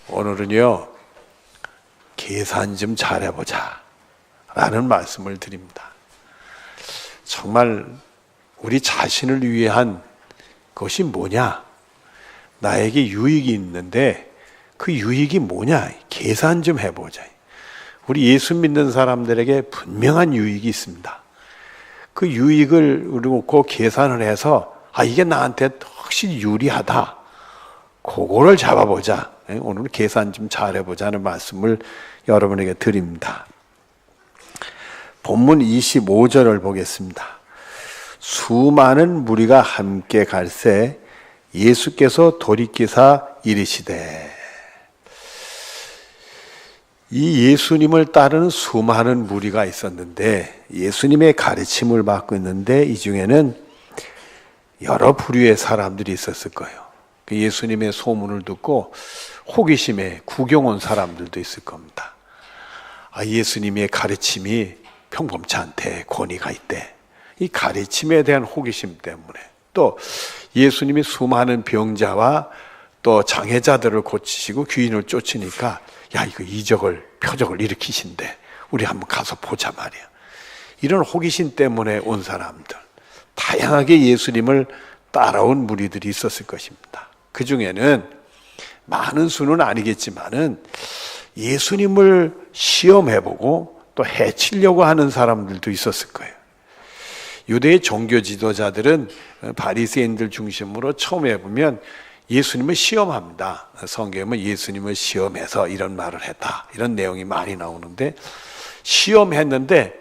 오늘은요, 계산 좀 잘해보자 라는 말씀을 드립니다. 정말 우리 자신을 위한 것이 뭐냐? 나에게 유익이 있는데 그 유익이 뭐냐? 계산 좀 해보자. 우리 예수 믿는 사람들에게 분명한 유익이 있습니다. 그 유익을 놓고 계산을 해서 이게 나한테 훨씬 유리하다. 그거를 잡아보자. 오늘 계산 좀 잘해보자는 말씀을 여러분에게 드립니다. 본문 25절을 보겠습니다. 수많은 무리가 함께 갈새 예수께서 돌이키사 이르시되. 이 예수님을 따르는 수많은 무리가 있었는데 예수님의 가르침을 받고 있는데 이 중에는 여러 부류의 사람들이 있었을 거예요. 예수님의 소문을 듣고 호기심에 구경 온 사람들도 있을 겁니다. 예수님의 가르침이 평범치 않대, 권위가 있대. 이 가르침에 대한 호기심 때문에, 또 예수님이 수많은 병자와 또 장애자들을 고치시고 귀인을 쫓으니까 이거 이적을 표적을 일으키신대, 우리 한번 가서 보자 말이야. 이런 호기심 때문에 온 사람들, 다양하게 예수님을 따라온 무리들이 있었을 것입니다. 그 중에는 많은 수는 아니겠지만은 예수님을 시험해보고 또 해치려고 하는 사람들도 있었을 거예요. 유대의 종교 지도자들은 바리새인들 중심으로 처음에 보면 예수님을 시험합니다. 성경에 예수님을 시험해서 이런 말을 했다, 이런 내용이 많이 나오는데, 시험했는데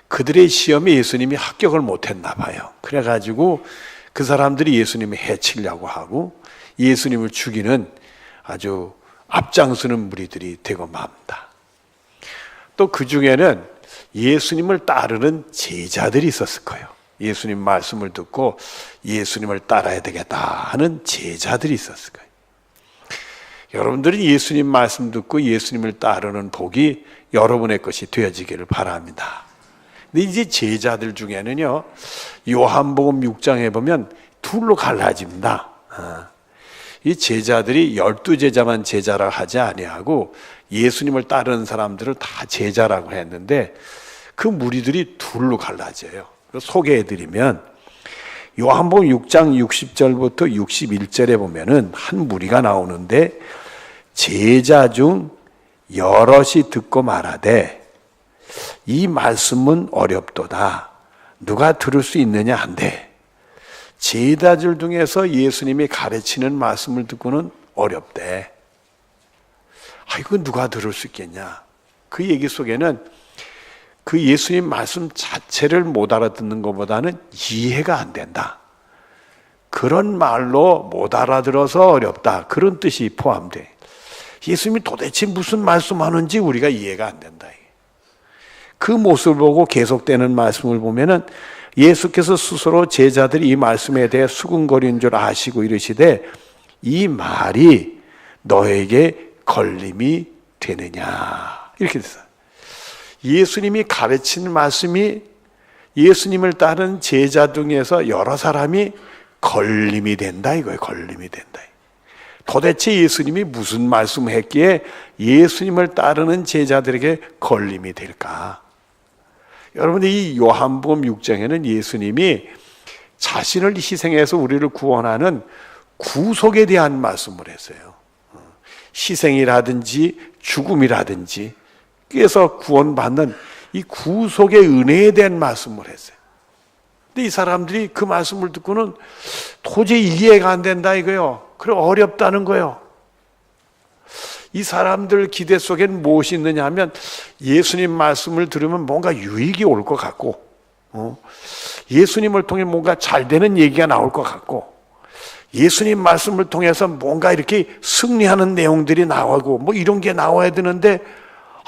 그들의 시험에 예수님이 합격을 못했나 봐요. 그래가지고 그 사람들이 예수님을 해치려고 하고 예수님을 죽이는 아주 앞장서는 무리들이 되고 맙니다. 또 그 중에는 예수님을 따르는 제자들이 있었을 거예요. 예수님 말씀을 듣고 예수님을 따라야 되겠다 하는 제자들이 있었을 거예요. 여러분들은 예수님 말씀 듣고 예수님을 따르는 복이 여러분의 것이 되어지기를 바랍니다. 근데 이제 제자들 중에는요, 요한복음 6장에 보면 둘로 갈라집니다. 이 제자들이 12제자만 제자라 하지 아니하고 예수님을 따르는 사람들을 다 제자라고 했는데 그 무리들이 둘로 갈라져요. 소개해드리면 요한복음 6장 60절부터 61절에 보면은 한 무리가 나오는데, 제자 중 여럿이 듣고 말하되 이 말씀은 어렵도다, 누가 들을 수 있느냐 한데, 제자들 중에서 예수님이 가르치는 말씀을 듣고는 어렵대. 이건 누가 들을 수 있겠냐. 그 얘기 속에는 그 예수님 말씀 자체를 못 알아듣는 것보다는 이해가 안 된다, 그런 말로 못 알아들어서 어렵다, 그런 뜻이 포함돼. 예수님이 도대체 무슨 말씀하는지 우리가 이해가 안 된다. 그 모습을 보고 계속되는 말씀을 보면은 예수께서 스스로 제자들이 이 말씀에 대해 수군거리는 줄 아시고 이르시되 이 말이 너에게 걸림이 되느냐, 이렇게 됐어요. 예수님이 가르치는 말씀이 예수님을 따른 제자 중에서 여러 사람이 걸림이 된다 이거예요. 걸림이 된다. 도대체 예수님이 무슨 말씀을 했기에 예수님을 따르는 제자들에게 걸림이 될까? 여러분, 이 요한복음 6장에는 예수님이 자신을 희생해서 우리를 구원하는 구속에 대한 말씀을 했어요. 희생이라든지 죽음이라든지 그래서 구원받는 이 구속의 은혜에 대한 말씀을 했어요. 근데 이 사람들이 그 말씀을 듣고는 도저히 이해가 안 된다 이거예요. 그래, 어렵다는 거예요. 이 사람들 기대 속에는 무엇이 있느냐 하면 예수님 말씀을 들으면 뭔가 유익이 올 것 같고, 예수님을 통해 뭔가 잘 되는 얘기가 나올 것 같고, 예수님 말씀을 통해서 뭔가 이렇게 승리하는 내용들이 나오고 뭐 이런 게 나와야 되는데,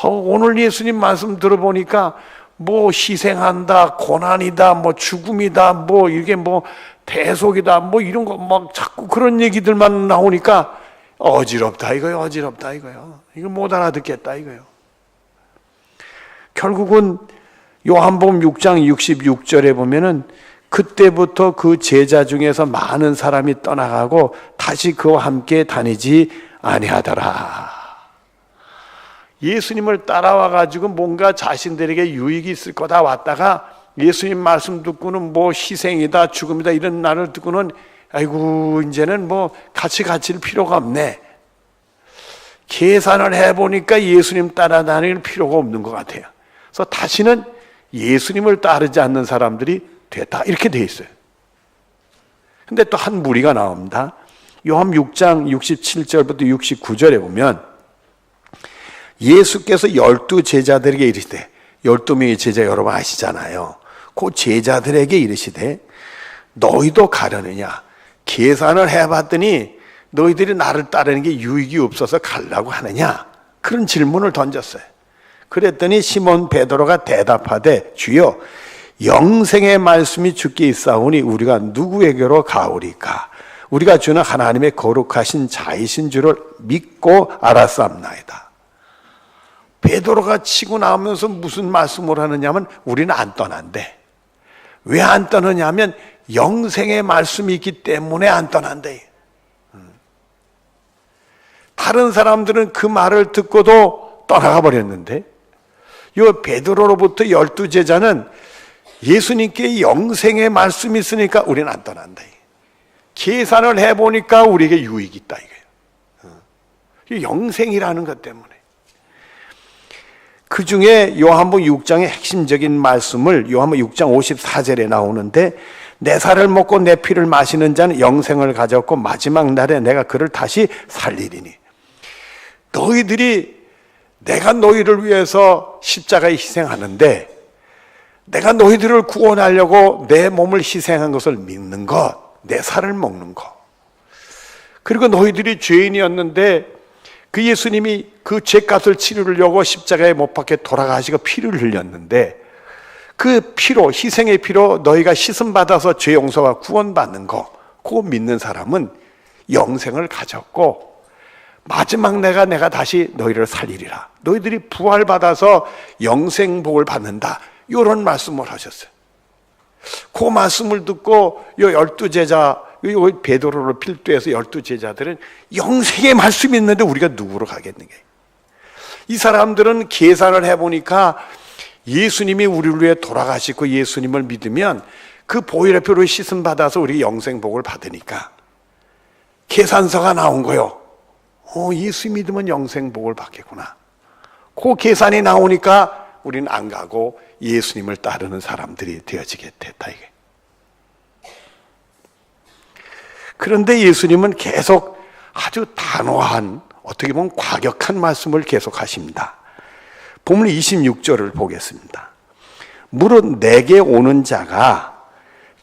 오늘 예수님 말씀 들어보니까 뭐 희생한다, 고난이다, 뭐 죽음이다, 뭐 이게 뭐 대속이다, 뭐 이런 거 막 자꾸 그런 얘기들만 나오니까 어지럽다 이거요, 어지럽다 이거요. 이거 못 알아듣겠다 이거요. 결국은 요한복음 6장 66절에 보면은 그때부터 그 제자 중에서 많은 사람이 떠나가고 다시 그와 함께 다니지 아니하더라. 예수님을 따라와 가지고 뭔가 자신들에게 유익이 있을 거다 왔다가 예수님 말씀 듣고는 뭐 희생이다 죽음이다 이런 말을 듣고는 아이고 이제는 뭐 같이 갇힐 필요가 없네. 계산을 해보니까 예수님 따라다닐 필요가 없는 것 같아요. 그래서 다시는 예수님을 따르지 않는 사람들이 됐다 이렇게 돼 있어요. 근데 또 한 무리가 나옵니다. 요한 6장 67절부터 69절에 보면 예수께서 12 제자들에게 이르시되 12명의 제자 여러분 아시잖아요. 그 제자들에게 이르시되 너희도 가려느냐. 계산을 해봤더니 너희들이 나를 따르는 게 유익이 없어서 가려고 하느냐. 그런 질문을 던졌어요. 그랬더니 시몬 베드로가 대답하되 주여 영생의 말씀이 주께 있사오니 우리가 누구에게로 가오리까. 우리가 주는 하나님의 거룩하신 자이신 줄을 믿고 알았사옵나이다. 베드로가 치고 나오면서 무슨 말씀을 하느냐면 우리는 안 떠난대. 왜 안 떠느냐면 영생의 말씀이 있기 때문에 안 떠난대. 다른 사람들은 그 말을 듣고도 떠나가 버렸는데 이 베드로로부터 12 제자는 예수님께 영생의 말씀이 있으니까 우리는 안 떠난다. 계산을 해보니까 우리에게 유익이 있다 이거예요. 영생이라는 것 때문에. 그 중에 요한복음 6장의 핵심적인 말씀을 요한복음 6장 54절에 나오는데 내 살을 먹고 내 피를 마시는 자는 영생을 가졌고 마지막 날에 내가 그를 다시 살리리니. 너희들이 내가 너희를 위해서 십자가에 희생하는데 내가 너희들을 구원하려고 내 몸을 희생한 것을 믿는 것, 내 살을 먹는 것. 그리고 너희들이 죄인이었는데 그 예수님이 그 죄값을 치르려고 십자가에 못 박혀 돌아가시고 피를 흘렸는데 그 피로, 희생의 피로 너희가 씻음받아서 죄 용서와 구원받는 거, 그거 믿는 사람은 영생을 가졌고 마지막 내가 다시 너희를 살리리라. 너희들이 부활받아서 영생복을 받는다. 이런 말씀을 하셨어요. 그 말씀을 듣고 요 12 제자, 요 베드로를 필두해서 12 제자들은 영생의 말씀이 있는데 우리가 누구로 가겠는가? 이 사람들은 계산을 해보니까 예수님이 우리를 위해 돌아가시고 예수님을 믿으면 그 보혈의 피로 씻음 받아서 우리 영생복을 받으니까 계산서가 나온 거요. 예수 믿으면 영생복을 받겠구나. 그 계산이 나오니까 우리는 안 가고 예수님을 따르는 사람들이 되어지게 됐다 이게. 그런데 예수님은 계속 아주 단호한, 어떻게 보면 과격한 말씀을 계속 하십니다. 본문 26절을 보겠습니다. 무릇 내게 오는 자가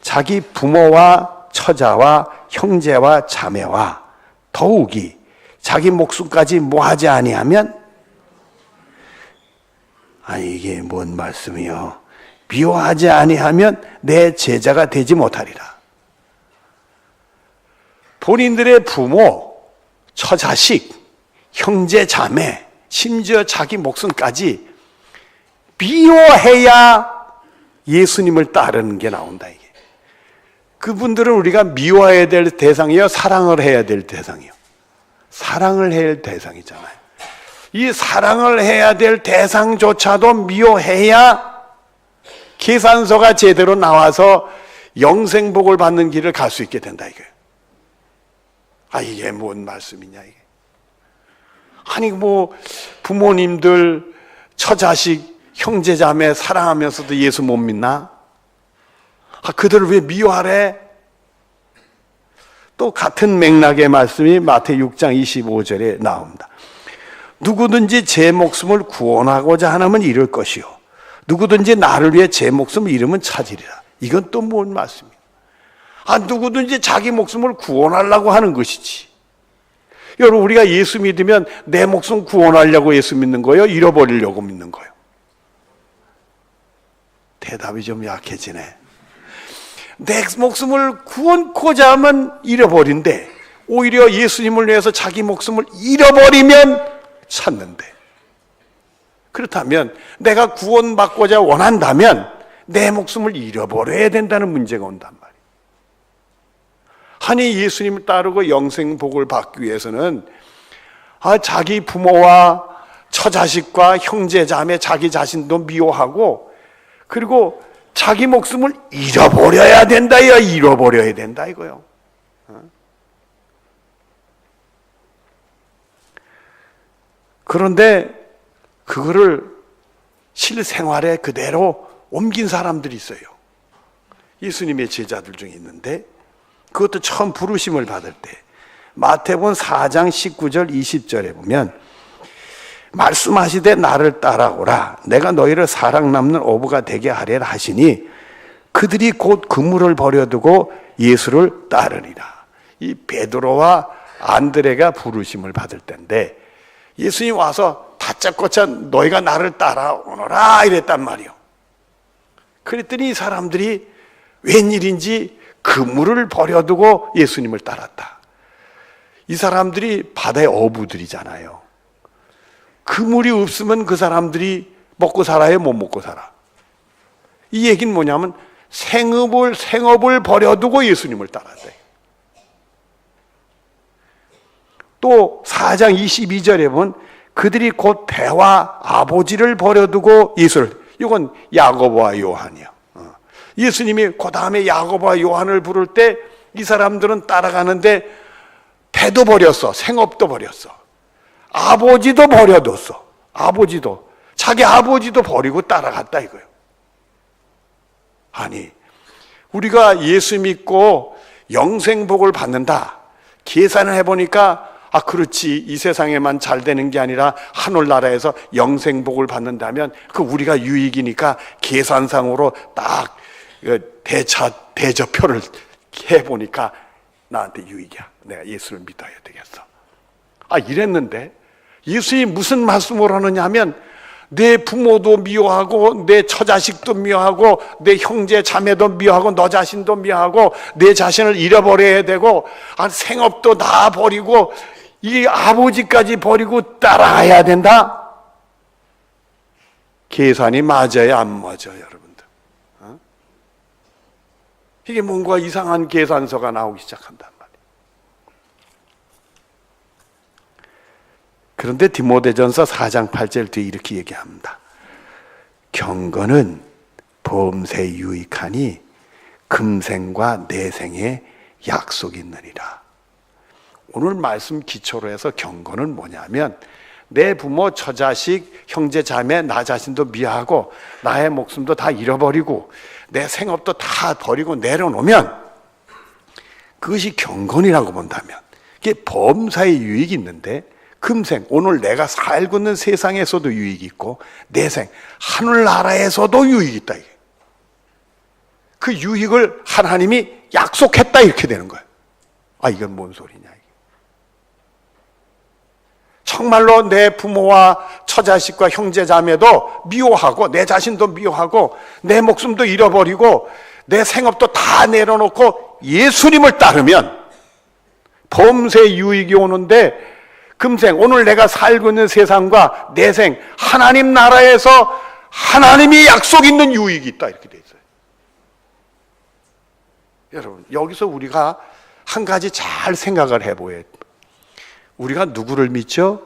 자기 부모와 처자와 형제와 자매와 더욱이 자기 목숨까지 뭐하지 아니하면, 이게 뭔 말씀이요? 미워하지 아니하면 내 제자가 되지 못하리라. 본인들의 부모, 처자식, 형제, 자매, 심지어 자기 목숨까지 미워해야 예수님을 따르는 게 나온다 이게. 그분들은 우리가 미워해야 될 대상이요, 사랑을 해야 될 대상이요. 사랑을 해야 될 대상이잖아요. 이 사랑을 해야 될 대상조차도 미워해야 계산서가 제대로 나와서 영생복을 받는 길을 갈 수 있게 된다 이거예요. 이게 뭔 말씀이냐 이게. 아니 부모님들, 처자식, 형제자매 사랑하면서도 예수 못 믿나? 그들을 왜 미워하래? 또 같은 맥락의 말씀이 마태복음 6장 25절에 나옵니다. 누구든지 제 목숨을 구원하고자 하면 잃을 것이요 누구든지 나를 위해 제 목숨을 잃으면 찾으리라. 이건 또 뭔 말씀이에요? 누구든지 자기 목숨을 구원하려고 하는 것이지. 여러분, 우리가 예수 믿으면 내 목숨 구원하려고 예수 믿는 거예요? 잃어버리려고 믿는 거예요? 대답이 좀 약해지네. 내 목숨을 구원코자 하면 잃어버린대. 오히려 예수님을 위해서 자기 목숨을 잃어버리면 찾는데. 그렇다면 내가 구원받고자 원한다면 내 목숨을 잃어버려야 된다는 문제가 온단 말이에요. 아니 예수님을 따르고 영생복을 받기 위해서는 자기 부모와 처자식과 형제 자매 자기 자신도 미워하고 그리고 자기 목숨을 잃어버려야 된다. 잃어버려야 된다 이거요. 그런데 그거를 실생활에 그대로 옮긴 사람들이 있어요. 예수님의 제자들 중에 있는데 그것도 처음 부르심을 받을 때 마태복음 4장 19절 20절에 보면 말씀하시되 나를 따라오라 내가 너희를 사랑 남는 어부가 되게 하리라 하시니 그들이 곧 그물을 버려두고 예수를 따르리라. 이 베드로와 안드레가 부르심을 받을 때인데 예수님 와서 다짜고짜 너희가 나를 따라오너라 이랬단 말이요. 그랬더니 이 사람들이 웬일인지 그물을 버려두고 예수님을 따랐다. 이 사람들이 바다의 어부들이잖아요. 그물이 없으면 그 사람들이 먹고 살아요? 못 먹고 살아? 이 얘기는 뭐냐면 생업을 버려두고 예수님을 따랐대. 또 4장 22절에 보면 그들이 곧 배와 아버지를 버려두고 예수를, 이건 야고보와 요한이야. 예수님이 그 다음에 야고보와 요한을 부를 때 이 사람들은 따라가는데 배도 버렸어. 생업도 버렸어. 아버지도 버려뒀어. 아버지도. 자기 아버지도 버리고 따라갔다 이거예요. 아니, 우리가 예수 믿고 영생복을 받는다. 계산을 해보니까 그렇지. 이 세상에만 잘 되는 게 아니라 하늘나라에서 영생복을 받는다면 그 우리가 유익이니까 계산상으로 딱 대저표를 해보니까 나한테 유익이야. 내가 예수를 믿어야 되겠어. 이랬는데 예수님이 무슨 말씀을 하느냐 하면 내 부모도 미워하고 내 처자식도 미워하고 내 형제 자매도 미워하고 너 자신도 미워하고 내 자신을 잃어버려야 되고 생업도 다 버리고 이 아버지까지 버리고 따라가야 된다. 계산이 맞아요, 안 맞아요, 여러분들? 이게 뭔가 이상한 계산서가 나오기 시작한단 말이에요. 그런데 디모데전서 4장 8절 뒤에 이렇게 얘기합니다. 경건은 범세에 유익하니 금생과 내생에 약속이 있느니라. 오늘 말씀 기초로 해서 경건은 뭐냐면 내 부모, 처자식, 형제, 자매, 나 자신도 미워하고 나의 목숨도 다 잃어버리고 내 생업도 다 버리고 내려놓으면 그것이 경건이라고 본다면 이게 범사의 유익이 있는데 금생, 오늘 내가 살고 있는 세상에서도 유익이 있고 내생, 하늘나라에서도 유익이 있다. 이게. 그 유익을 하나님이 약속했다 이렇게 되는 거예요. 이건 뭔 소리냐 이게. 정말로 내 부모와 처자식과 형제자매도 미워하고 내 자신도 미워하고 내 목숨도 잃어버리고 내 생업도 다 내려놓고 예수님을 따르면 범세 유익이 오는데 금생 오늘 내가 살고 있는 세상과 내생 하나님 나라에서 하나님이 약속 있는 유익이 있다 이렇게 돼 있어요. 여러분 여기서 우리가 한 가지 잘 생각을 해보여야 돼요. 우리가 누구를 믿죠?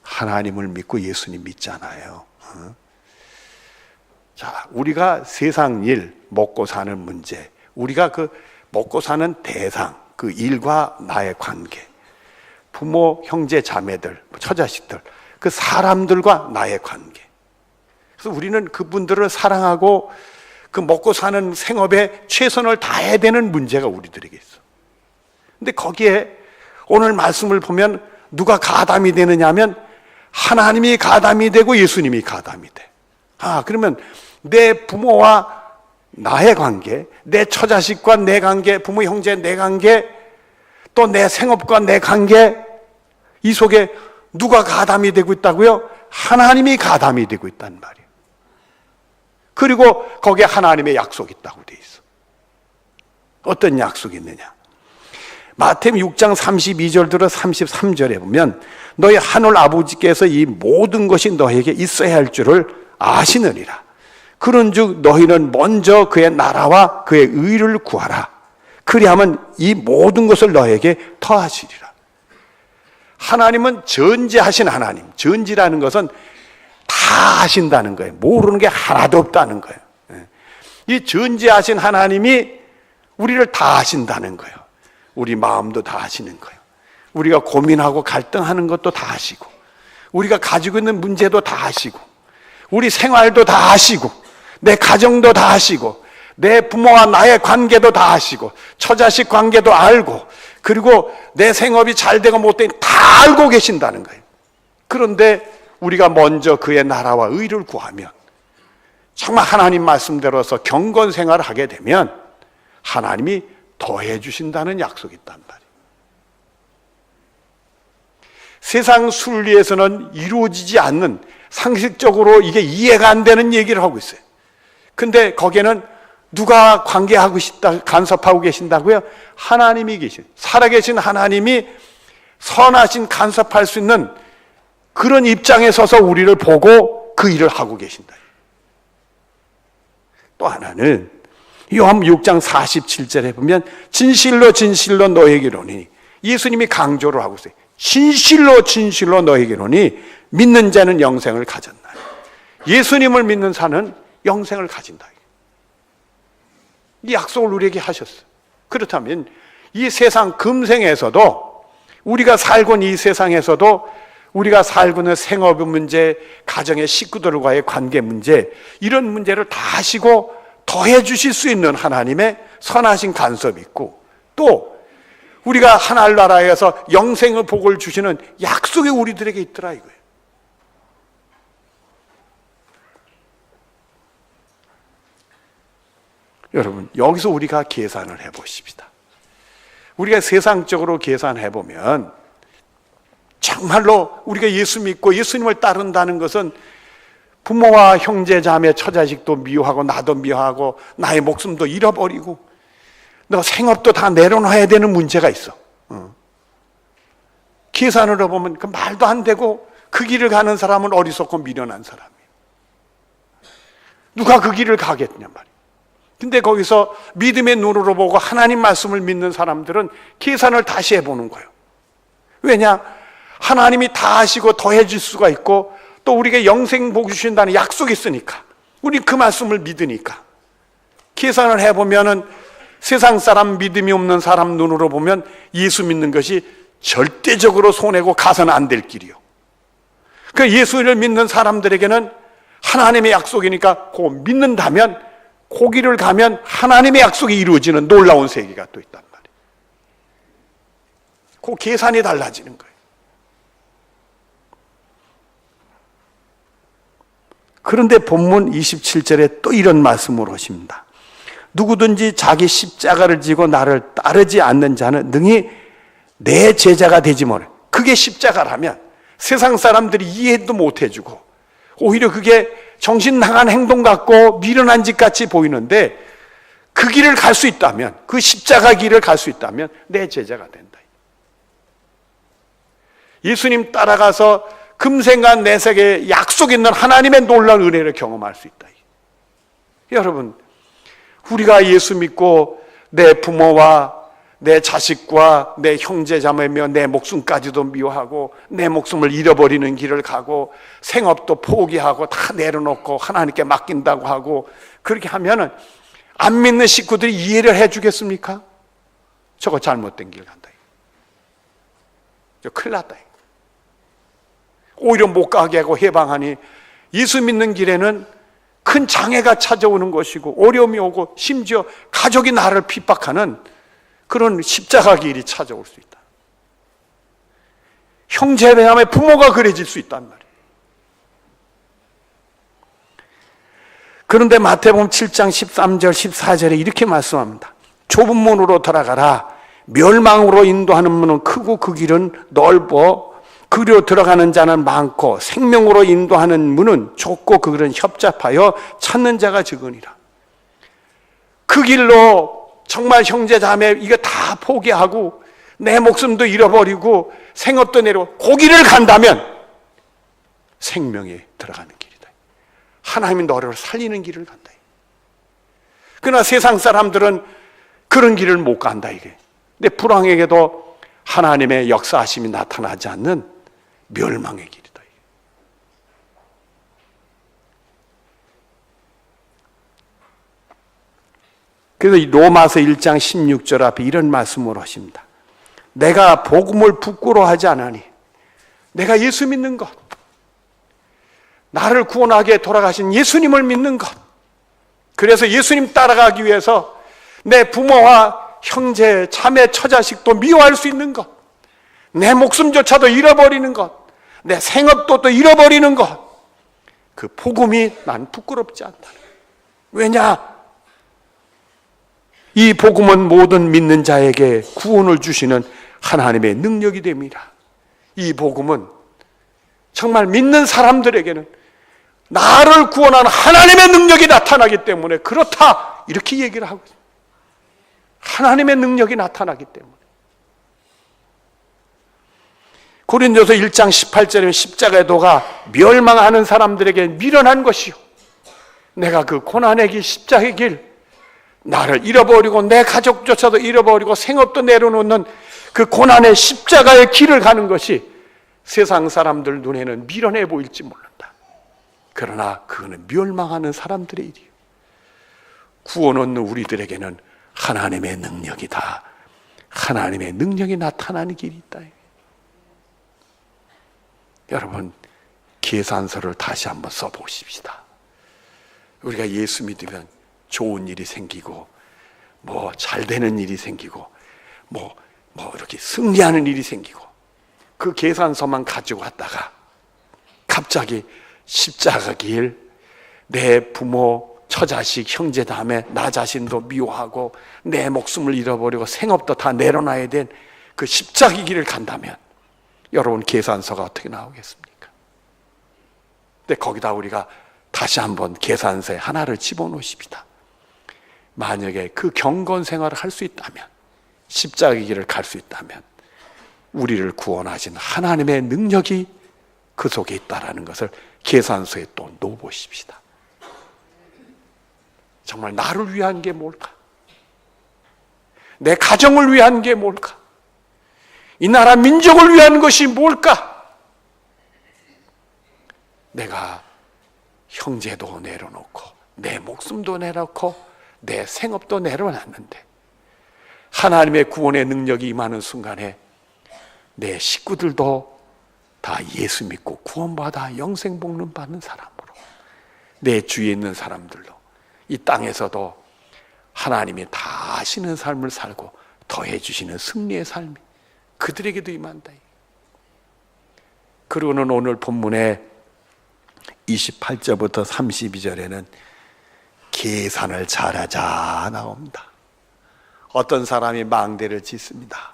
하나님을 믿고 예수님 믿잖아요. 자, 우리가 세상 일, 먹고 사는 문제, 우리가 그 먹고 사는 대상, 그 일과 나의 관계, 부모, 형제, 자매들, 처자식들, 그 사람들과 나의 관계. 그래서 우리는 그분들을 사랑하고 그 먹고 사는 생업에 최선을 다해야 되는 문제가 우리들에게 있어. 근데 거기에 오늘 말씀을 보면 누가 가담이 되느냐 하면 하나님이 가담이 되고 예수님이 가담이 돼. 그러면 내 부모와 나의 관계, 내 처자식과 내 관계, 부모 형제 내 관계, 또 내 생업과 내 관계, 이 속에 누가 가담이 되고 있다고요? 하나님이 가담이 되고 있단 말이에요. 그리고 거기에 하나님의 약속이 있다고 돼 있어. 어떤 약속이 있느냐? 마태복음 6장 32절부터 33절에 보면 너희 하늘 아버지께서 이 모든 것이 너에게 있어야 할 줄을 아시느니라. 그런즉 너희는 먼저 그의 나라와 그의 의를 구하라. 그리하면 이 모든 것을 너에게 더하시리라. 하나님은 전지하신 하나님. 전지라는 것은 다 하신다는 거예요. 모르는 게 하나도 없다는 거예요. 이 전지하신 하나님이 우리를 다 하신다는 거예요. 우리 마음도 다 하시는 거예요. 우리가 고민하고 갈등하는 것도 다 하시고, 우리가 가지고 있는 문제도 다 하시고, 우리 생활도 다 하시고, 내 가정도 다 하시고, 내 부모와 나의 관계도 다 하시고, 처자식 관계도 알고, 그리고 내 생업이 잘 되고 못 되고 다 알고 계신다는 거예요. 그런데 우리가 먼저 그의 나라와 의를 구하면, 정말 하나님 말씀대로서 경건 생활을 하게 되면 하나님이 더해 주신다는 약속이 있단 말이에요. 세상 순리에서는 이루어지지 않는, 상식적으로 이게 이해가 안 되는 얘기를 하고 있어요. 근데 거기에는 누가 관계하고 싶다, 간섭하고 계신다고요? 하나님이 계신, 살아계신 하나님이 선하신 간섭할 수 있는 그런 입장에 서서 우리를 보고 그 일을 하고 계신다. 또 하나는 요한 6장 47절에 보면 진실로 진실로 너에게 이르노니, 예수님이 강조를 하고 있어요. 진실로 진실로 너에게 이르노니 믿는 자는 영생을 가졌나. 예수님을 믿는 자는 영생을 가진다. 이 약속을 우리에게 하셨어요. 그렇다면 이 세상 금생에서도, 우리가 살고 있는 이 세상에서도 우리가 살고 있는 생업의 문제, 가정의 식구들과의 관계 문제, 이런 문제를 다 하시고 더해 주실 수 있는 하나님의 선하신 간섭이 있고, 또 우리가 하늘나라에서 영생의 복을 주시는 약속이 우리들에게 있더라 이거예요. 여러분, 여기서 우리가 계산을 해보십시다. 우리가 세상적으로 계산해보면 정말로 우리가 예수 믿고 예수님을 따른다는 것은 부모와 형제 자매 처자식도 미워하고, 나도 미워하고, 나의 목숨도 잃어버리고, 너 생업도 다 내려놔야 되는 문제가 있어. 계산을 해보면 그 말도 안 되고, 그 길을 가는 사람은 어리석고 미련한 사람이에요. 누가 그 길을 가겠냐 말이에요. 근데 거기서 믿음의 눈으로 보고 하나님 말씀을 믿는 사람들은 계산을 다시 해보는 거예요. 왜냐? 하나님이 다 하시고 더해 줄 수가 있고, 또 우리에게 영생 복 주신다는 약속이 있으니까, 우리 그 말씀을 믿으니까. 계산을 해보면은 세상 사람, 믿음이 없는 사람 눈으로 보면 예수 믿는 것이 절대적으로 손해고 가서는 안 될 길이요. 그 예수를 믿는 사람들에게는 하나님의 약속이니까 그 믿는다면, 그 길을 가면 하나님의 약속이 이루어지는 놀라운 세계가 또 있단 말이에요. 그 계산이 달라지는 거예요. 그런데 본문 27절에 또 이런 말씀을 하십니다. 누구든지 자기 십자가를 지고 나를 따르지 않는 자는 능히 내 제자가 되지 못해. 그게 십자가라면 세상 사람들이 이해도 못 해주고, 오히려 그게 정신 나간 행동 같고 미련한 짓 같이 보이는데, 그 길을 갈 수 있다면, 그 십자가 길을 갈 수 있다면 내 제자가 된다. 예수님 따라가서 금생간 내세계 약속 있는 하나님의 놀라운 은혜를 경험할 수 있다. 여러분, 우리가 예수 믿고 내 부모와 내 자식과 내 형제 자매며 내 목숨까지도 미워하고, 내 목숨을 잃어버리는 길을 가고, 생업도 포기하고 다 내려놓고 하나님께 맡긴다고 하고, 그렇게 하면은 안 믿는 식구들이 이해를 해주겠습니까? 저거 잘못된 길 간다. 저 큰일 났다. 오히려 못 가게 하고 해방하니, 예수 믿는 길에는 큰 장애가 찾아오는 것이고, 어려움이 오고, 심지어 가족이 나를 핍박하는 그런 십자가 길이 찾아올 수 있다. 형제자매, 부모가 그래질 수 있단 말이에요. 그런데 마태복음 7장 13절 14절에 이렇게 말씀합니다. 좁은 문으로 들어가라. 멸망으로 인도하는 문은 크고 그 길은 넓어 그리로 들어가는 자는 많고, 생명으로 인도하는 문은 좁고 그 길은 협잡하여 찾는 자가 적으니라. 그 길로 정말 형제 자매 이거 다 포기하고 내 목숨도 잃어버리고 생업도 내려고 그 길을 간다면 생명에 들어가는 길이다. 하나님이 너를 살리는 길을 간다. 그러나 세상 사람들은 그런 길을 못 간다 이게. 근데 불황에게도 하나님의 역사하심이 나타나지 않는 멸망의 길이다. 그래서 이 로마서 1장 16절 앞에 이런 말씀을 하십니다. 내가 복음을 부끄러워하지 않으니 내가 예수 믿는 것, 나를 구원하게 돌아가신 예수님을 믿는 것, 그래서 예수님 따라가기 위해서 내 부모와 형제, 자매, 처자식도 미워할 수 있는 것, 내 목숨조차도 잃어버리는 것, 내 생업도 또 잃어버리는 것, 그 복음이 난 부끄럽지 않다. 왜냐? 이 복음은 모든 믿는 자에게 구원을 주시는 하나님의 능력이 됩니다. 이 복음은 정말 믿는 사람들에게는 나를 구원하는 하나님의 능력이 나타나기 때문에 그렇다, 이렇게 얘기를 하고 있습니다. 하나님의 능력이 나타나기 때문에. 고린도서 1장 18절에 십자가의 도가 멸망하는 사람들에게 미련한 것이요, 내가 그 고난의 길, 십자가의 길, 나를 잃어버리고 내 가족조차도 잃어버리고 생업도 내려놓는 그 고난의 십자가의 길을 가는 것이 세상 사람들 눈에는 미련해 보일지 모른다. 그러나 그거는 멸망하는 사람들의 일이에요. 구원 얻는 우리들에게는 하나님의 능력이다. 하나님의 능력이 나타나는 길이 있다. 여러분, 계산서를 다시 한번 써보십시다. 우리가 예수 믿으면 좋은 일이 생기고, 뭐 잘 되는 일이 생기고, 뭐 이렇게 승리하는 일이 생기고, 그 계산서만 가지고 왔다가 갑자기 십자가 길, 내 부모, 처자식, 형제 다음에 나 자신도 미워하고 내 목숨을 잃어버리고 생업도 다 내려놔야 된 그 십자가 길을 간다면 여러분, 계산서가 어떻게 나오겠습니까? 근데 거기다 우리가 다시 한번 계산서에 하나를 집어넣으십시다. 만약에 그 경건 생활을 할 수 있다면, 십자가의 길을 갈 수 있다면 우리를 구원하신 하나님의 능력이 그 속에 있다는 것을 계산서에 또 넣어보십시다. 정말 나를 위한 게 뭘까? 내 가정을 위한 게 뭘까? 이 나라 민족을 위한 것이 뭘까? 내가 형제도 내려놓고 내 목숨도 내려놓고 내 생업도 내려놨는데 하나님의 구원의 능력이 임하는 순간에 내 식구들도 다 예수 믿고 구원받아 영생 복름 받는 사람으로, 내 주위에 있는 사람들도 이 땅에서도 하나님이 다 아시는 삶을 살고 더해 주시는 승리의 삶이 그들에게도 임한다. 그리고는 오늘 본문에 28절부터 32절에는 계산을 잘하자 나옵니다. 어떤 사람이 망대를 짓습니다.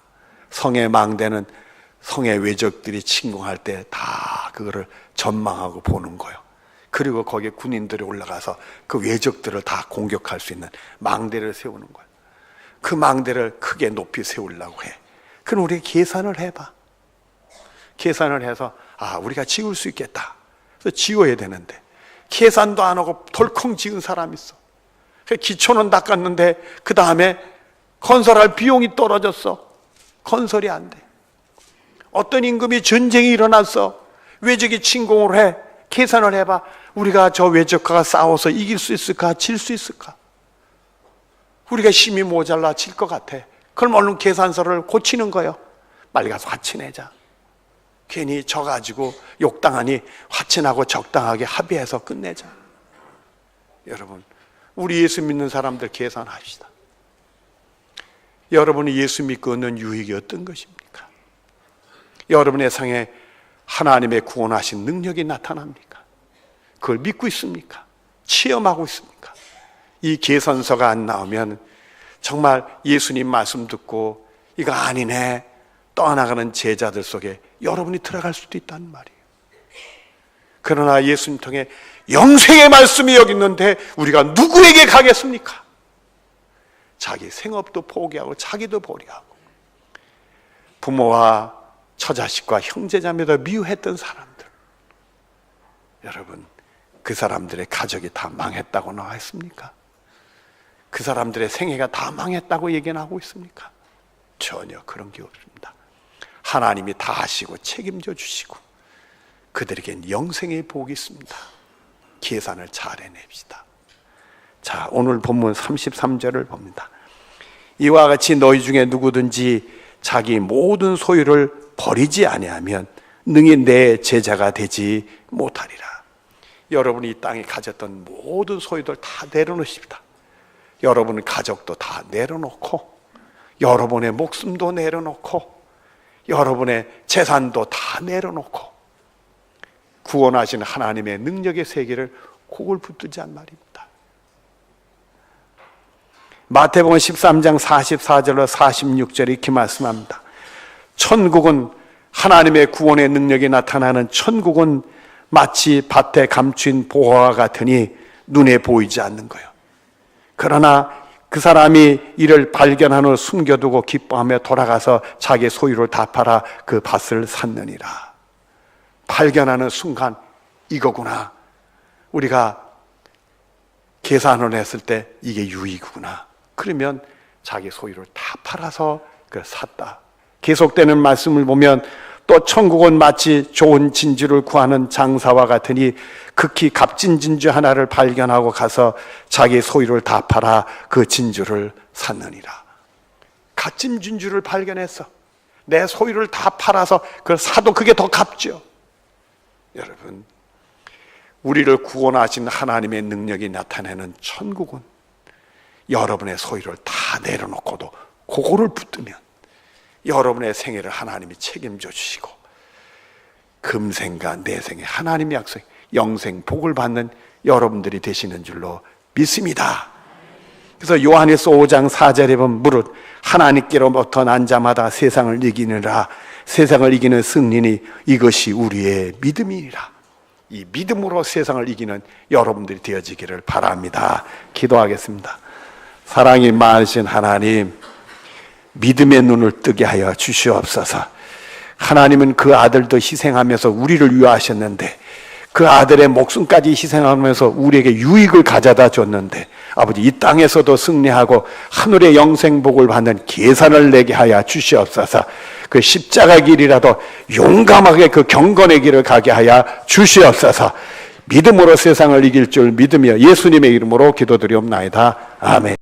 성의 망대는 성의 외적들이 침공할 때 다 그거를 전망하고 보는 거예요. 그리고 거기에 군인들이 올라가서 그 외적들을 다 공격할 수 있는 망대를 세우는 거예요. 그 망대를 크게 높이 세우려고 해. 그럼 우리가 계산을 해봐. 계산을 해서 우리가 지을 수 있겠다. 그래서 지어야 되는데 계산도 안 하고 덜컹 지은 사람이 있어. 기초는 닦았는데 그 다음에 건설할 비용이 떨어졌어. 건설이 안 돼. 어떤 임금이 전쟁이 일어났어. 외적이 침공을 해. 계산을 해봐. 우리가 저 외적과 싸워서 이길 수 있을까? 질 수 있을까? 우리가 힘이 모자라 질 것 같아. 그럼 얼른 계산서를 고치는 거예요. 빨리 가서 화친내자. 괜히 져가지고 욕당하니 화친하고 적당하게 합의해서 끝내자. 여러분, 우리 예수 믿는 사람들 계산합시다. 여러분이 예수 믿고 얻는 유익이 어떤 것입니까? 여러분의 생에 하나님의 구원하신 능력이 나타납니까? 그걸 믿고 있습니까? 체험하고 있습니까? 이 계산서가 안 나오면 정말 예수님 말씀 듣고 이거 아니네 떠나가는 제자들 속에 여러분이 들어갈 수도 있다는 말이에요. 그러나 예수님 통해 영생의 말씀이 여기 있는데 우리가 누구에게 가겠습니까? 자기 생업도 포기하고 자기도 포기하고 부모와 처자식과 형제자매도 미워했던 사람들, 여러분, 그 사람들의 가족이 다 망했다고 나와 있습니까? 그 사람들의 생애가 다 망했다고 얘기는 하고 있습니까? 전혀 그런 게 없습니다. 하나님이 다 하시고 책임져 주시고 그들에겐 영생의 복이 있습니다. 계산을 잘 해냅시다. 자, 오늘 본문 33절을 봅니다. 이와 같이 너희 중에 누구든지 자기 모든 소유를 버리지 아니하면 능히 내 제자가 되지 못하리라. 여러분이 이 땅에 가졌던 모든 소유들 다 내려놓으십니다. 여러분의 가족도 다 내려놓고 여러분의 목숨도 내려놓고 여러분의 재산도 다 내려놓고 구원하신 하나님의 능력의 세계를 곡을 붙들자는 말입니다. 마태복음 13장 44절로 46절에 이렇게 말씀합니다. 천국은 하나님의 구원의 능력이 나타나는 천국은 마치 밭에 감춘 보화와 같으니 눈에 보이지 않는 거예요. 그러나 그 사람이 이를 발견한 후 숨겨두고 기뻐하며 돌아가서 자기 소유를 다 팔아 그 밭을 샀느니라. 발견하는 순간 이거구나. 우리가 계산을 했을 때 이게 유익이구나. 그러면 자기 소유를 다 팔아서 그걸 샀다. 계속되는 말씀을 보면 또 천국은 마치 좋은 진주를 구하는 장사와 같으니 극히 값진 진주 하나를 발견하고 가서 자기 소유를 다 팔아 그 진주를 샀느니라. 값진 진주를 발견해서 내 소유를 다 팔아서 그걸 사도 그게 더 값죠. 여러분, 우리를 구원하신 하나님의 능력이 나타내는 천국은 여러분의 소유를 다 내려놓고도 그거를 붙들면 여러분의 생애를 하나님이 책임져 주시고 금생과 내생에 하나님의 약속, 영생 복을 받는 여러분들이 되시는 줄로 믿습니다. 그래서 요한일서 5장 4절에 보면 무릇 하나님께로부터 난 자마다 세상을 이기느라 세상을 이기는 승리니 이것이 우리의 믿음이니라. 이 믿음으로 세상을 이기는 여러분들이 되어지기를 바랍니다. 기도하겠습니다. 사랑이 많으신 하나님, 믿음의 눈을 뜨게 하여 주시옵소서. 하나님은 그 아들도 희생하면서 우리를 위하셨는데 그 아들의 목숨까지 희생하면서 우리에게 유익을 가져다 줬는데 아버지 이 땅에서도 승리하고 하늘의 영생복을 받는 계산을 내게 하여 주시옵소서. 그 십자가 길이라도 용감하게 그 경건의 길을 가게 하여 주시옵소서. 믿음으로 세상을 이길 줄 믿으며 예수님의 이름으로 기도드리옵나이다. 아멘.